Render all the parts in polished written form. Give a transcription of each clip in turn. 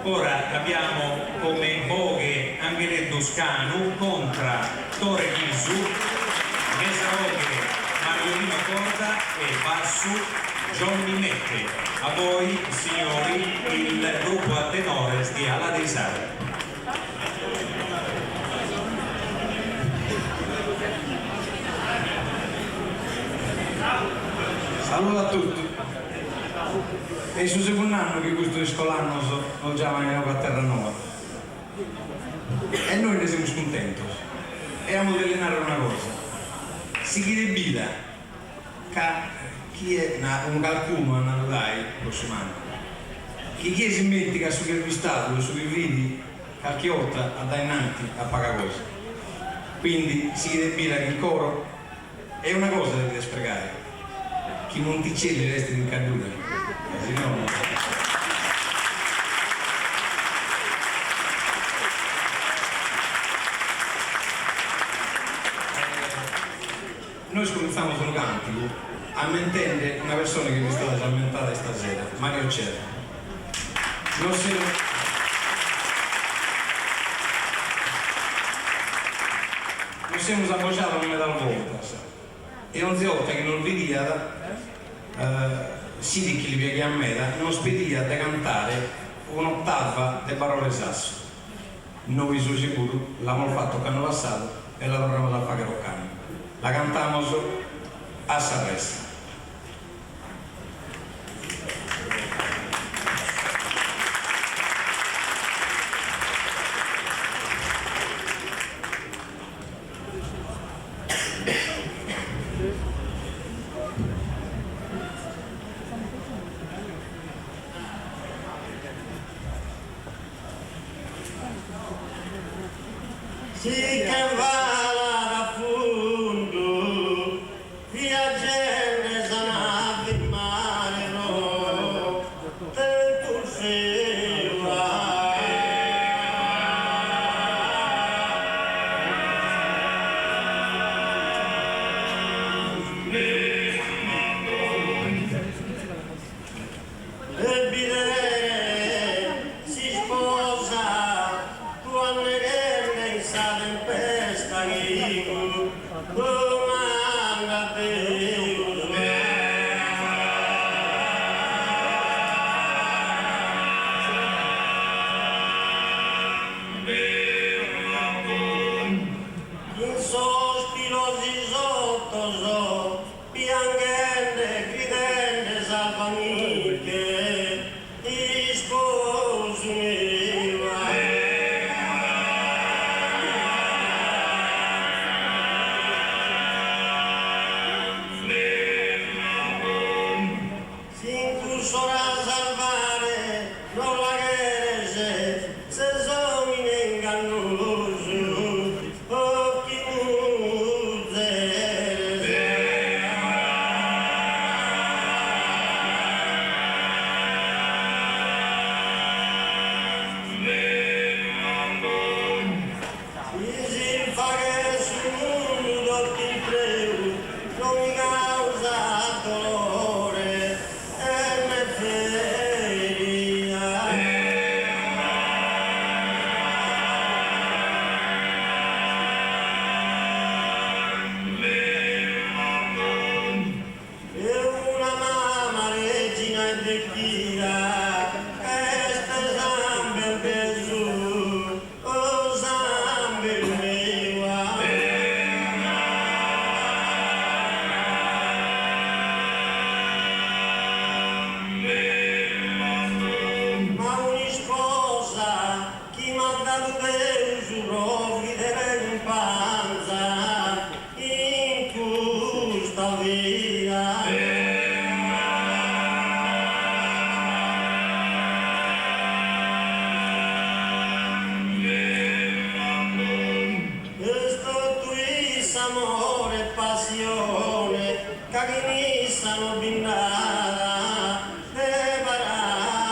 Ora abbiamo come voghe Angeletto Scanu contra Tore Ghisu, Mesaoghe Mariolino Corda e Bassu Johnny Mette. A voi signori il gruppo a tenore di Ala dei Sari. Saluto a tutti. È il suo secondo anno che questo scolano ho già mangiato a Terranova. E noi ne siamo contenti. E a modellare una cosa. Si chiede vita, chi è un qualcuno a Narudai, prossimo anno. Chi si mette che su che vistato, su che vedi, qualche volta a dare innanti a pagare cose. Quindi si chiede vita che il coro è una cosa da deve sprecare. Chi Monticelli resta in caduta, noi scominciamo sul cantico a mentende una persona che vi è stata già mentata stasera, Mario Cerro. Non siamo appoggiati come dal volta. E ogni volta che non vediva si dice che li pieghi a me non spedia da cantare un'ottava di parole sasso. Noi sono sicuro l'abbiamo fatto l'anno passato e la torniamo a fare roccano. La cantiamo a Sanremo. Si cavala da fondo, via gente sanava in mare, no, tempo sera. E bidere si sposa, quando sa tempesta che comanda Deus. In sospirosi sotto piangente, gridente, salvaniche, i sposi miei. Sarà salvare, non la chiese, se sono in ingannoso, occhi si fa che sul mondo ti prego, non mi causa dolore. Amore, passione, che sono binnata e paragone.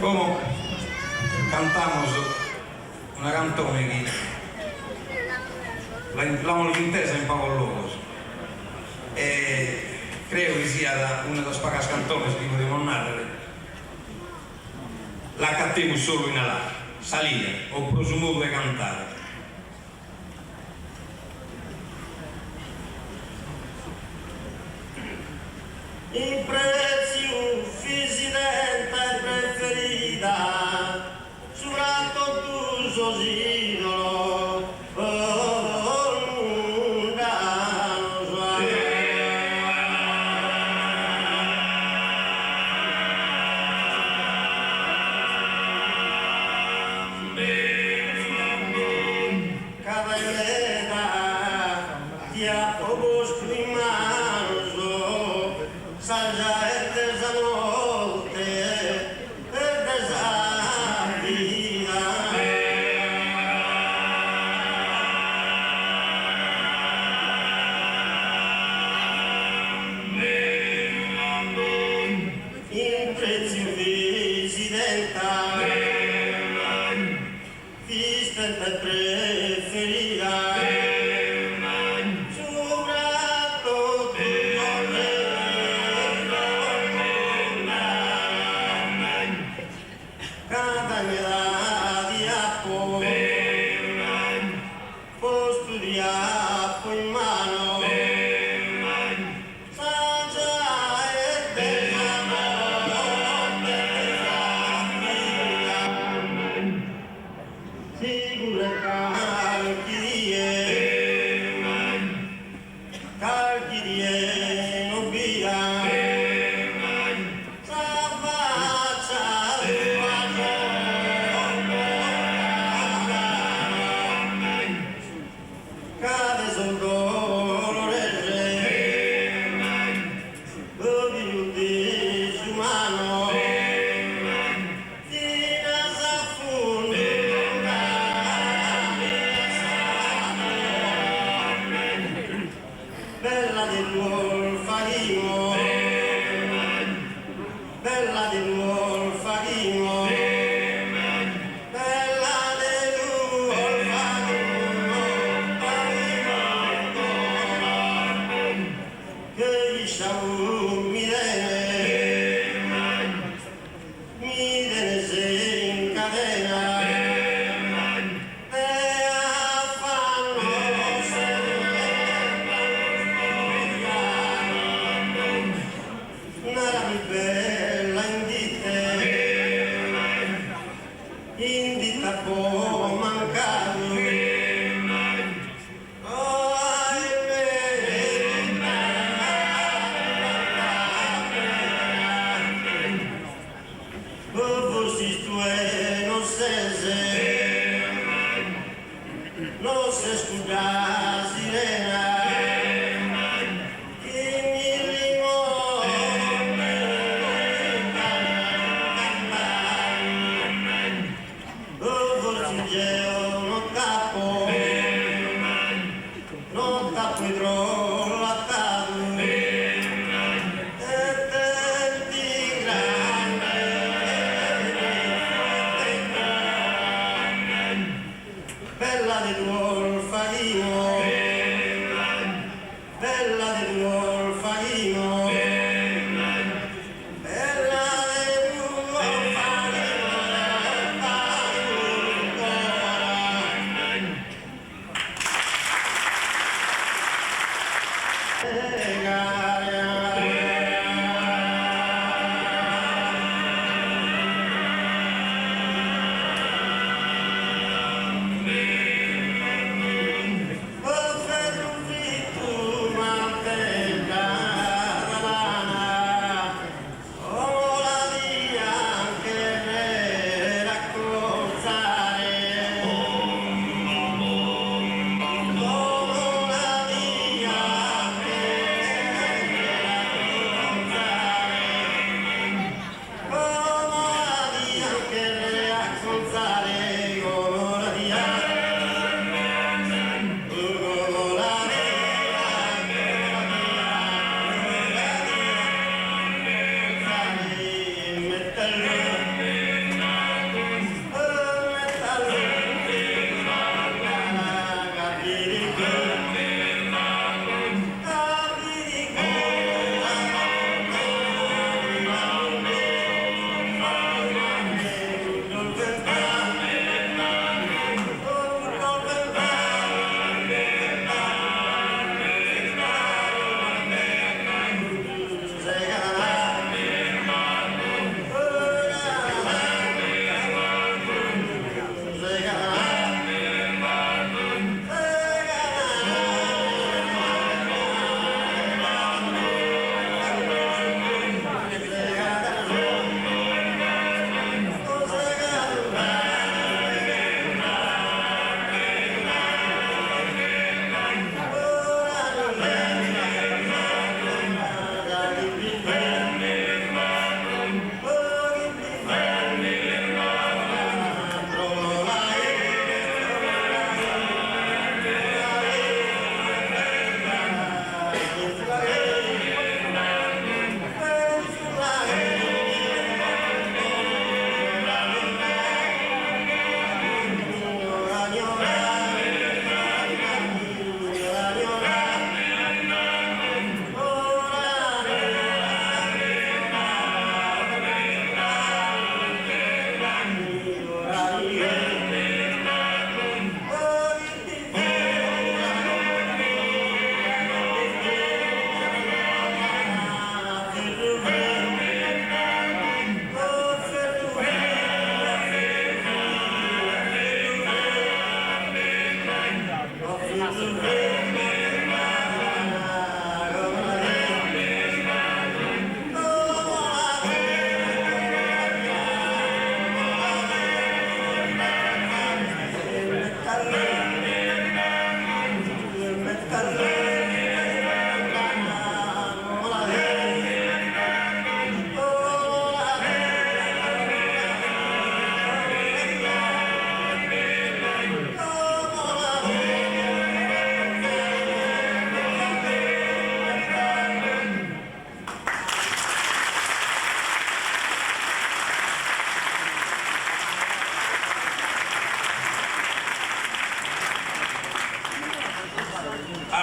Como cantamos una canzone che l'hanno intesa in poco loro e credo che sia una delle poche canzoni che potremmo narrare. La cantiamo solo in alà, salire, ho presumo di cantare. In prezio Presidente preferita, giurato tu sosino, bella del Molfadino, bella del Molfadino, che gli stavo mi dene se in cadena, e affanno una bella indite,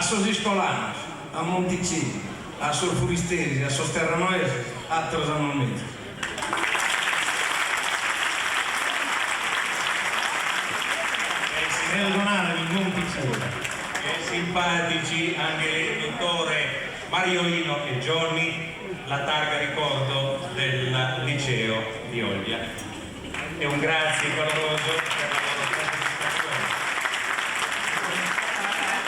sos iscolanos, a Monticini, a sos furisteris, a sos terranoeses, altros anometi. Perdonatemi, non piacere. Simpatici anche il dottore Marioino e Johnny, la targa ricordo del liceo di Olbia. E un grazie caloroso per la